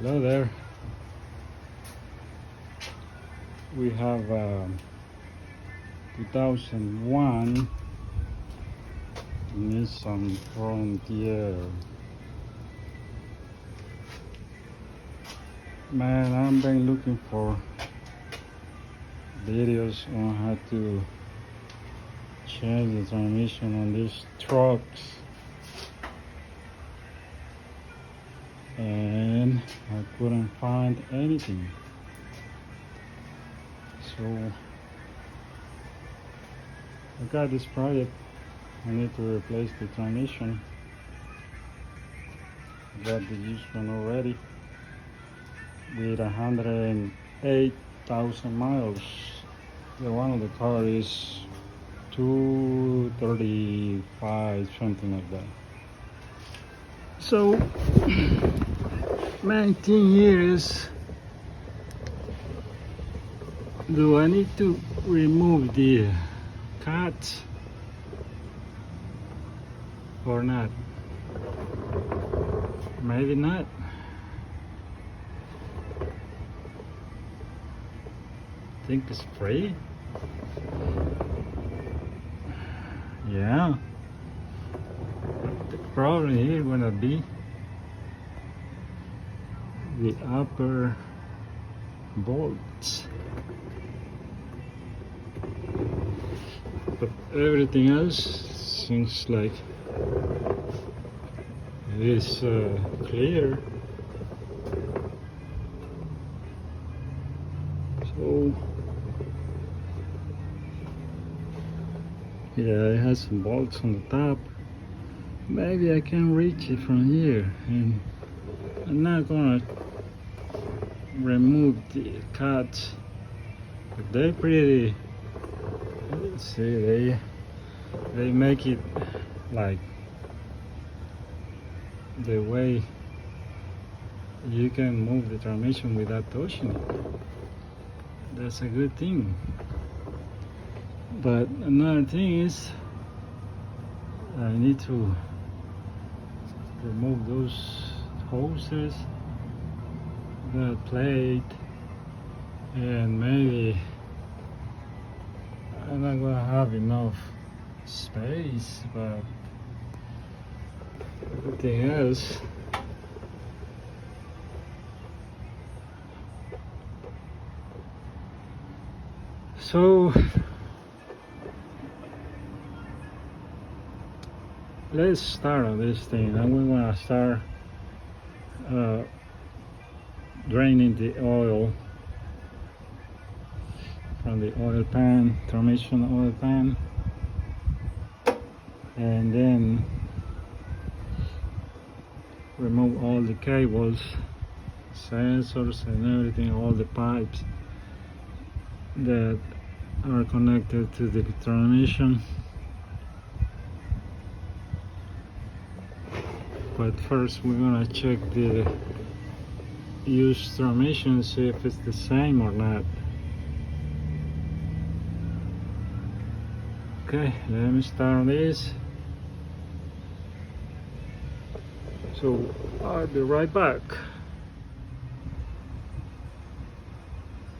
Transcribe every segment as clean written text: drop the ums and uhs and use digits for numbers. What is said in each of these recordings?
Hello there. We have 2001 Nissan Frontier. Man, I've been looking for videos on how to change the transmission on these trucks, and I couldn't find anything. So I got this project. I need to replace the transmission. I got the used one already with 108,000 miles. The one of the car is 235, something like that. So 19 years. Do I need to remove the cut or not? Maybe not. Think it's free? Yeah. The problem here gonna be the upper bolts. But everything else seems like it is clear. So yeah, it has some bolts on the top. Maybe I can reach it from here, and I'm not gonna remove the cuts, but they're pretty. Let's see, they make it like the way you can move the transmission without touching it. That's a good thing. But another thing is I need to remove those hoses, the plate, and maybe I'm not gonna have enough space, but everything else so let's start on this thing. I'm gonna start draining the oil from the oil pan, transmission oil pan, and then remove all the cables, sensors and everything, all the pipes that are connected to the transmission. But first we're gonna check the used transmission, see if it's the same or not. Okay, let me start on this. So I'll be right back.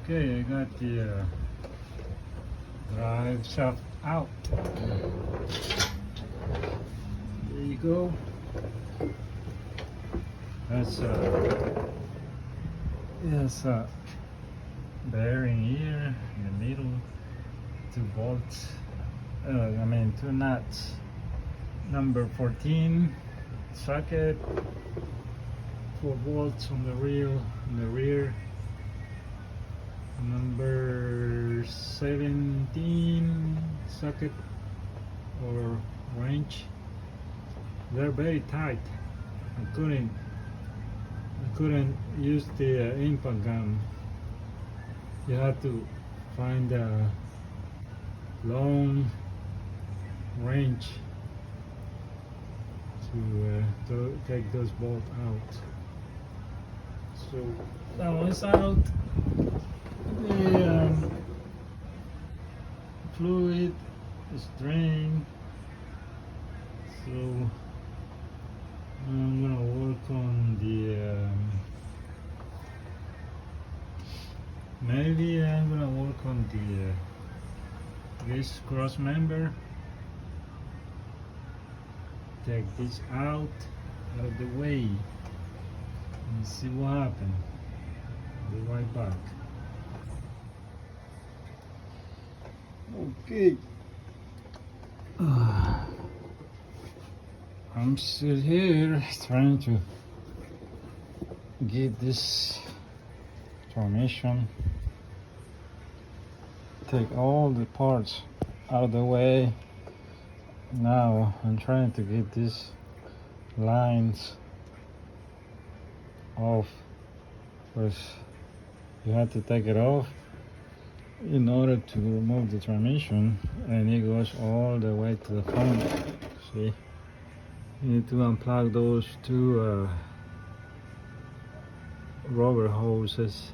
Okay, I got the drive shaft out. There you go. That's yes, bearing here in the middle, 2 bolts. Two nuts. Number 14 socket, 4 bolts on the rear. Number 17 socket or wrench. They're very tight. I couldn't use the impact gun. You have to find a long wrench to take those bolts out. So that one's out. The fluid is drained. So I'm gonna work on the this cross member, take this out of the way, and see what happened. Be right back. Okay. I'm still here trying to get this transmission, take all the parts out of the way. Now I'm trying to get these lines off, because you have to take it off in order to remove the transmission, and it goes all the way to the front. See, you need to unplug those two rubber hoses,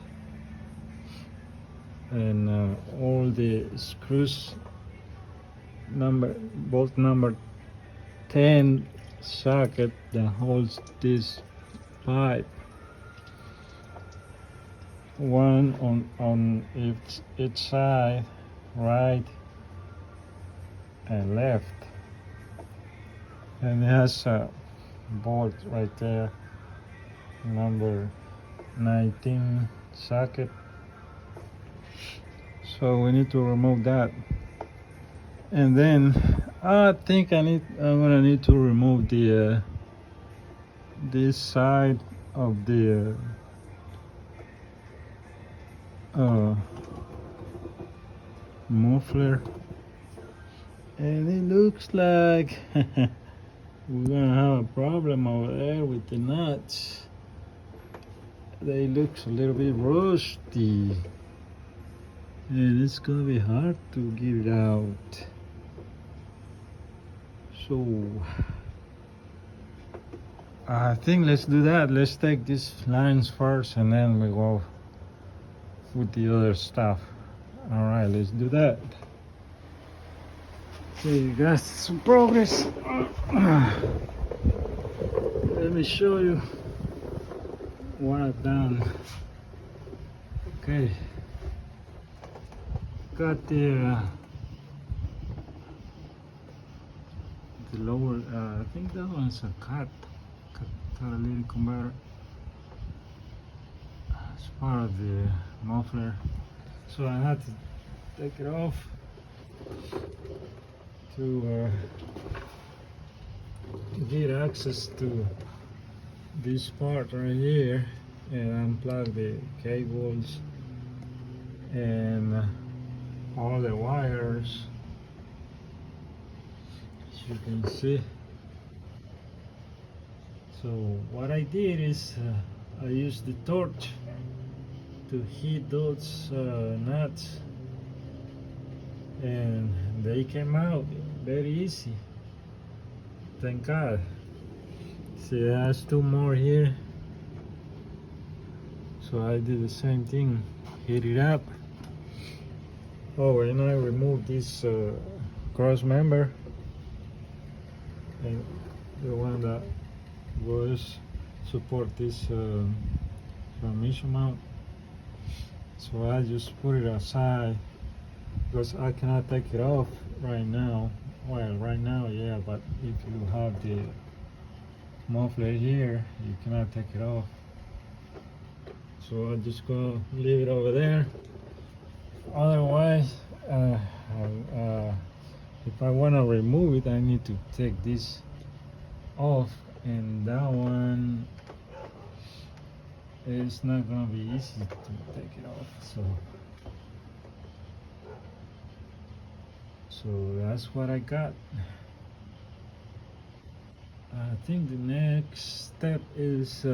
and all the screws, bolt number 10 socket that holds this pipe, one on each side, right and left, and it has a bolt right there, number 19 socket. So we need to remove that, and then I think I'm gonna need to remove the this side of the muffler, and it looks like we're gonna have a problem over there with the nuts. They look a little bit rusty, and it's gonna be hard to get it out. So I think let's do that. Let's take these lines first, and then we go with the other stuff. All right, let's do that. Okay, you guys, some progress. Let me show you what I've done. Okay, got the lower, I think that one's a catalytic converter. It's part of the muffler, so I had to take it off to get access to this part right here, and unplug the cables and all the wires, as you can see. So what I did is I used the torch to heat those nuts, and they came out very easy, thank God. See, there's two more here, so I did the same thing, heat it up. Oh, and I removed this cross member, and the one that was support this transmission mount. So I just put it aside because I cannot take it off right now. Well, right now, yeah, but if you have the muffler here, you cannot take it off. So I'm just gonna leave it over there. Otherwise, if I want to remove it, I need to take this off, and that one is not gonna be easy to take it off. So that's what I got. I think the next step is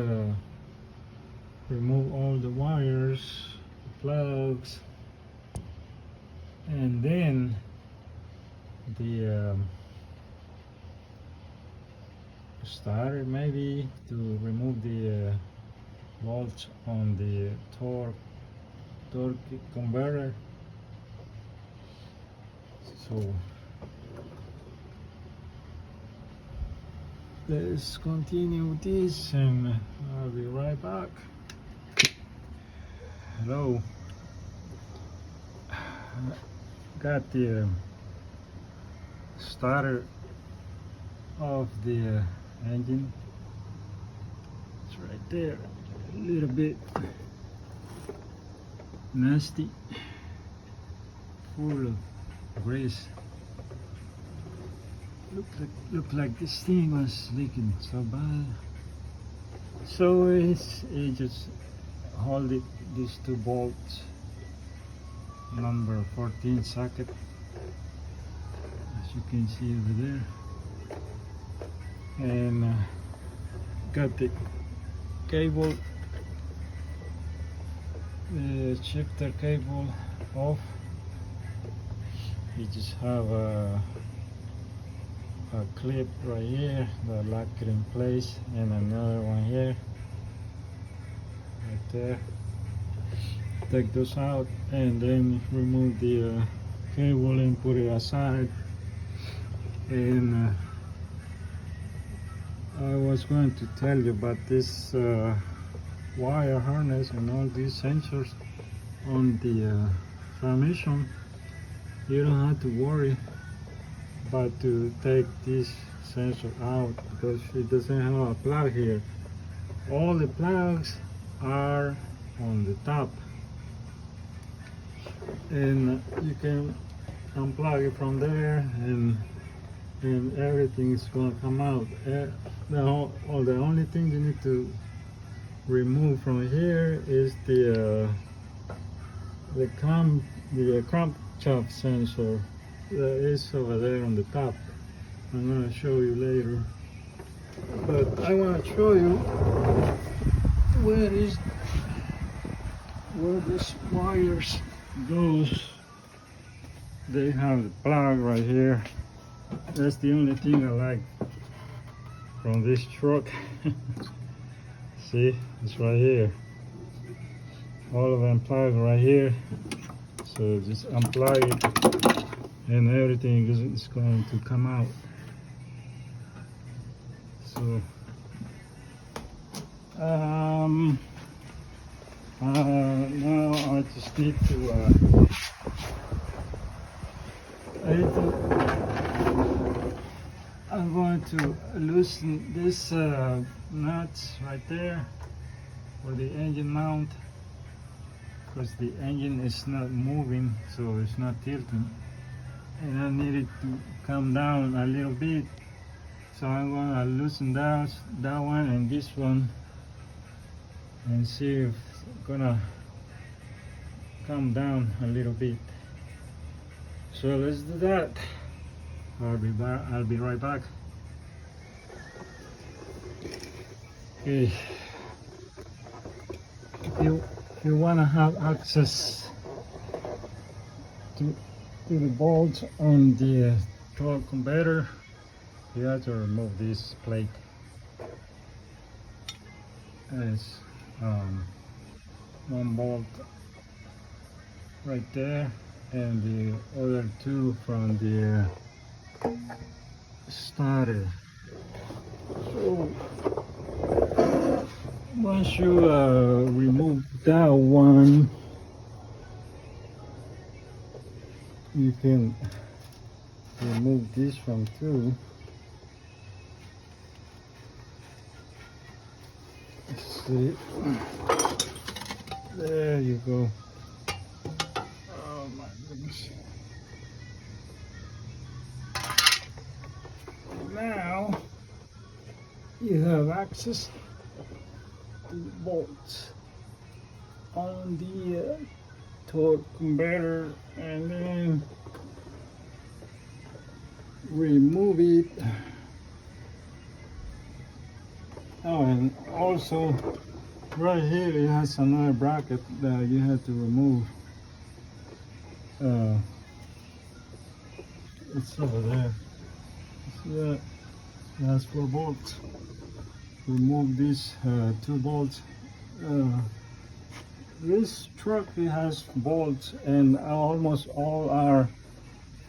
remove all the wires, plugs, and then the starter, maybe to remove the bolts on the torque converter. So let's continue with this, and I'll be right back. Hello. got the starter of the engine. It's right there, a little bit nasty, full of grease. Look like this thing was leaking so bad. So it just hold it, these two bolts, number 14 socket, as you can see over there, and got the cable, the shifter cable off. You just have a clip right here that lock it in place, and another one here, right there. Take those out and then remove the cable and put it aside. And I was going to tell you about this wire harness and all these sensors on the transmission. You don't have to worry about to take this sensor out because it doesn't have a plug here. All the plugs are on the top, and you can unplug it from there, and everything is going to come out. The only thing you need to remove from here is the crankshaft sensor that is over there on the top. I'm going to show you later, but I want to show you where these wires goes. They have the plug right here. That's the only thing I like from this truck. See, it's right here. All of them plugs right here. So just unplug it, and everything is going to come out. So now I just need to I'm going to loosen this nuts right there for the engine mount, because the engine is not moving, so it's not tilting, and I need it to come down a little bit. So I'm going to loosen that one and this one, and see if it's gonna come down a little bit. So let's do that. I'll be right back. Okay. If you want to have access to the bolts on the torque converter, you have to remove this plate. There's one bolt right there, and the other two from the starter. So once you remove that one, you can remove this one too. See, there you go. Oh my goodness. Now you have access to the bolts on the torque converter, and then remove it. Oh, and also right here it has another bracket that you have to remove. It's over there. See that? It has 4 bolts. Remove these 2 bolts. This truck, it has bolts, and almost all are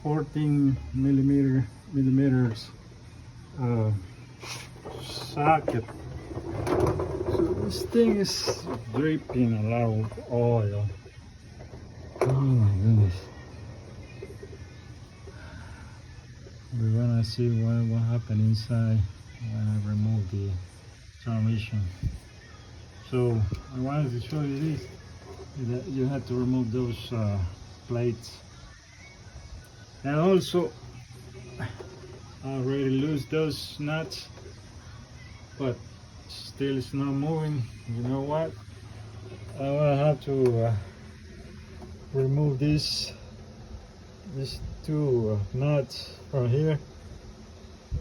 14 millimeters socket. So this thing is dripping a lot of oil. Oh my goodness. we're gonna see what happened inside when I remove the transmission. So I wanted to show you this, that you have to remove those plates, and also I already lose those nuts, but still it's not moving. You know what, I will have to remove these two nuts from here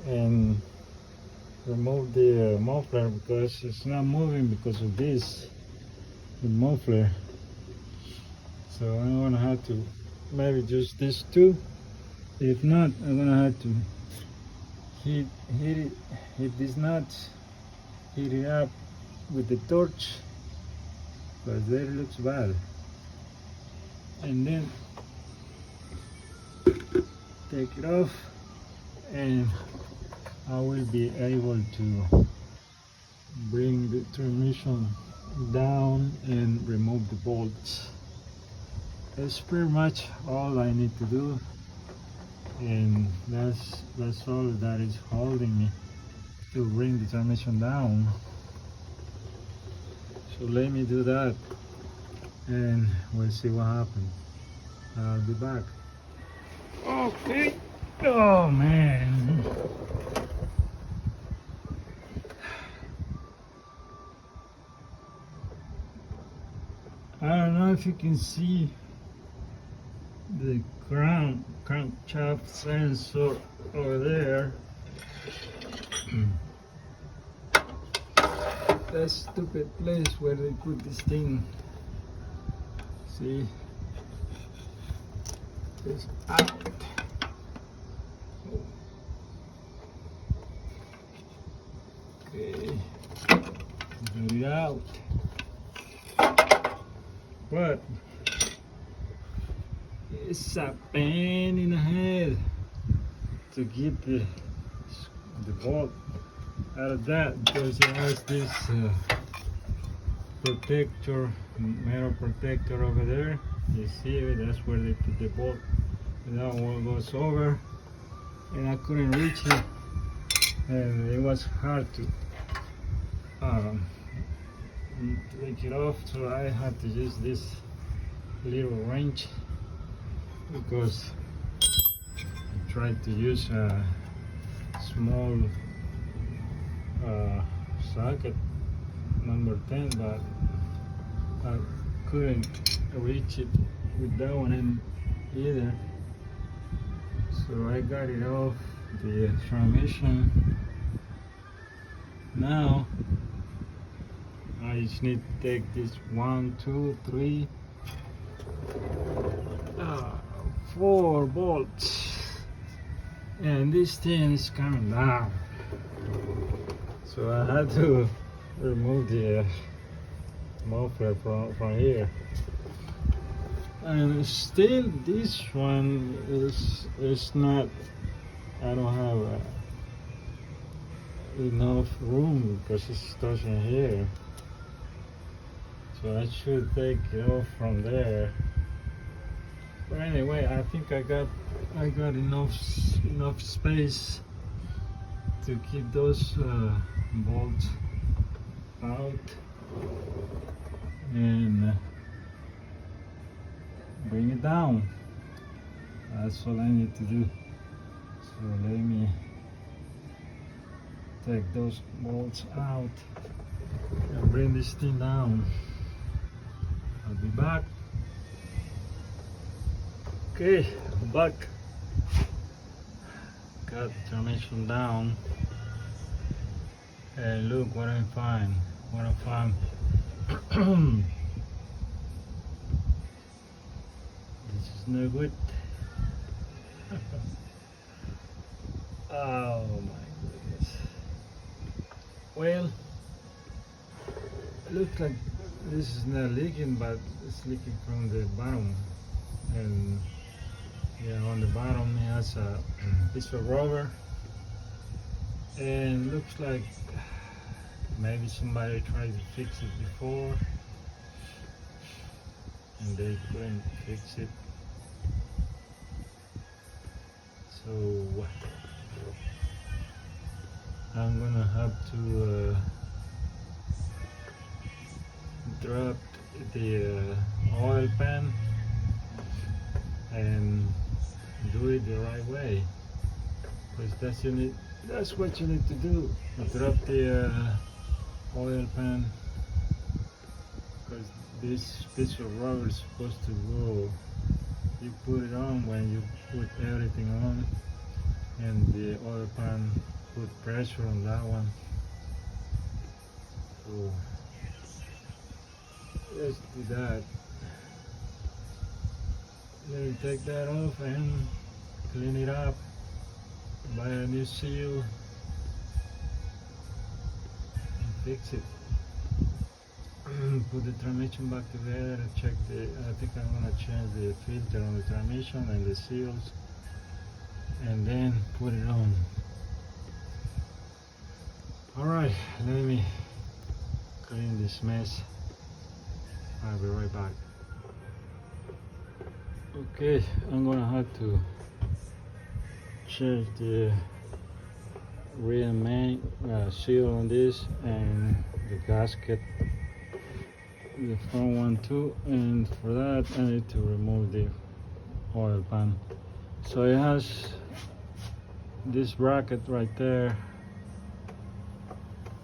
and remove the muffler, because it's not moving because of this, the muffler. So I'm gonna have to maybe just these two. If not, I'm gonna have to hit this nut, heat it up with the torch, because there it looks bad. And then take it off, and I will be able to bring the transmission down and remove the bolts. That's pretty much all I need to do, and that's all that is holding me to bring the transmission down. So let me do that, and we'll see what happens. I'll be back. Okay. Oh man. I don't know if you can see the crankshaft sensor over there. That stupid place where they put this thing. See? It's out. Okay. Get it out. But it's a pain in the head to get the bolt out of that, because it has this protector, metal protector over there. You see it? That's where they put the bolt. And that one goes over, and I couldn't reach it, and it was hard to take it off, so I had to use this little wrench, because I tried to use a small socket number 10, but I couldn't reach it with that one in either. So I got it off the transmission. Now I just need to take this 1, 2, 3, 4 bolts, and this thing is coming down. So I had to remove the muffler from here, and still this one is not. I don't have enough room because it's touching here. So I should take it off from there. But anyway, I think I got enough space to keep those bolts out and bring it down. That's all I need to do. So let me take those bolts out and bring this thing down. I'll be back. Okay, I'm back. Got the transmission down, and look what I find. What I found. This is no good. Oh my goodness. Well, it looks like this is not leaking, but it's leaking from the bottom. And yeah, on the bottom it has a piece of rubber, and looks like maybe somebody tried to fix it before and they couldn't fix it. So I'm gonna have to drop the oil pan and do it the right way, because that's what you need to do. Drop the oil pan, because this piece of rubber is supposed to go, you put it on when you put everything on, and the oil pan put pressure on that one. So let's do that. Let me take that off and clean it up, buy a new seal and fix it. Put the transmission back together, check I think I'm gonna change the filter on the transmission and the seals, and then put it on. Alright, let me clean this mess. I'll be right back. Okay, I'm gonna have to change the rear main seal on this and the gasket, the front one too, and for that I need to remove the oil pan. So it has this bracket right there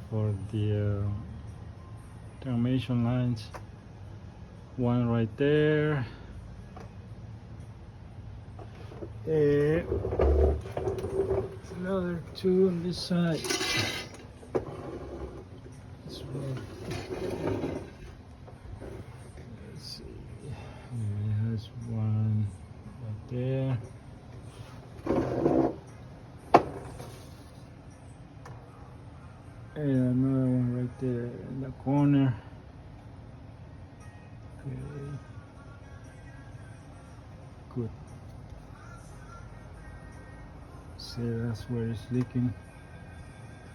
for the transmission lines, one right there, and another two on this side. This one. Let's see, it has one right there. And another one right there in the corner. Okay. Good. See, that's where it's leaking.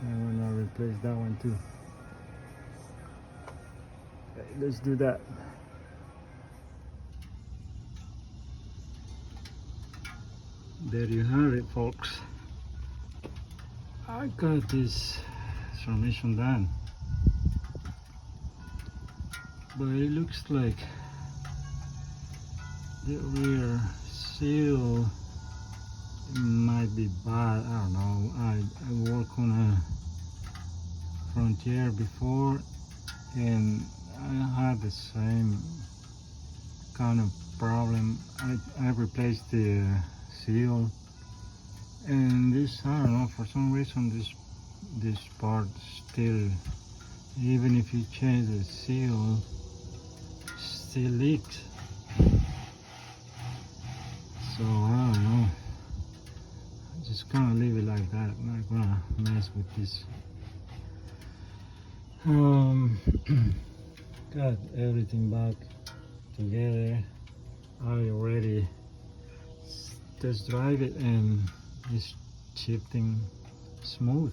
I'm gonna replace that one too. Okay, let's do that. There you have it, folks. I got this transmission done, but it looks like the rear seal might be bad. I don't know. I worked on a Frontier before and I had the same kind of problem. I replaced the seal, and this, I don't know, for some reason this part still, even if you change the seal, still leaks. So I don't know, I'm just gonna leave it like that. I'm not gonna mess with this. Got everything back together. I already test drive it and it's shifting smooth.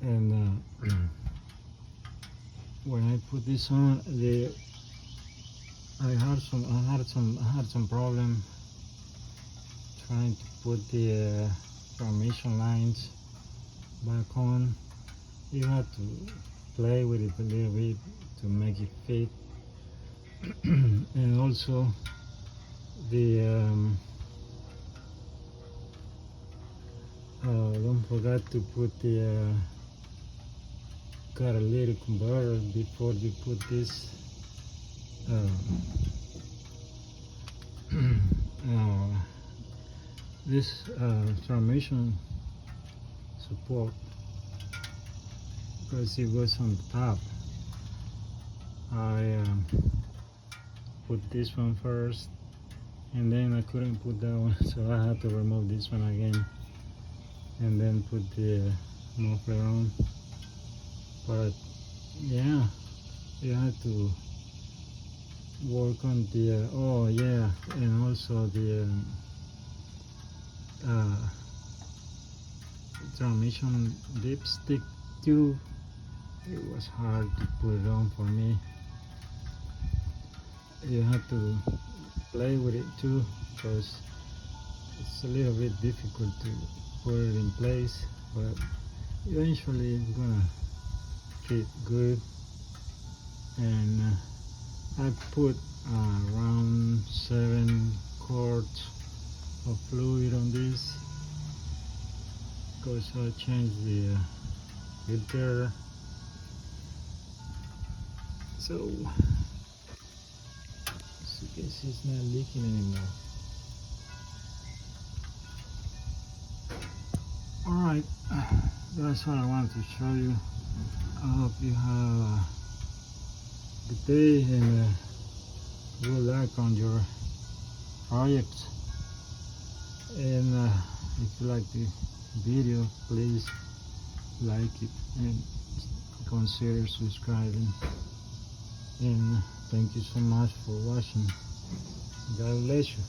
And when I put this on, I had some problem trying to put the transmission lines back on. You have to play with it a little bit to make it fit. And also don't forget to put the catalytic converter before you put this transmission support, because it goes on the top. I put this one first and then I couldn't put that one, so I had to remove this one again and then put the muffler on. But yeah, you have to work on the oh yeah, and also the transmission dipstick too. It was hard to put it on for me. You have to play with it too, because it's a little bit difficult to put it in place, but eventually it's gonna fit good. And I put around 7 quarts of fluid on this because I changed the filter. So as you can see, it's not leaking anymore. Alright, that's what I wanted to show you. I hope you have a good day and good luck on your projects. And if you like the video, please like it and consider subscribing. And thank you so much for watching. God bless you.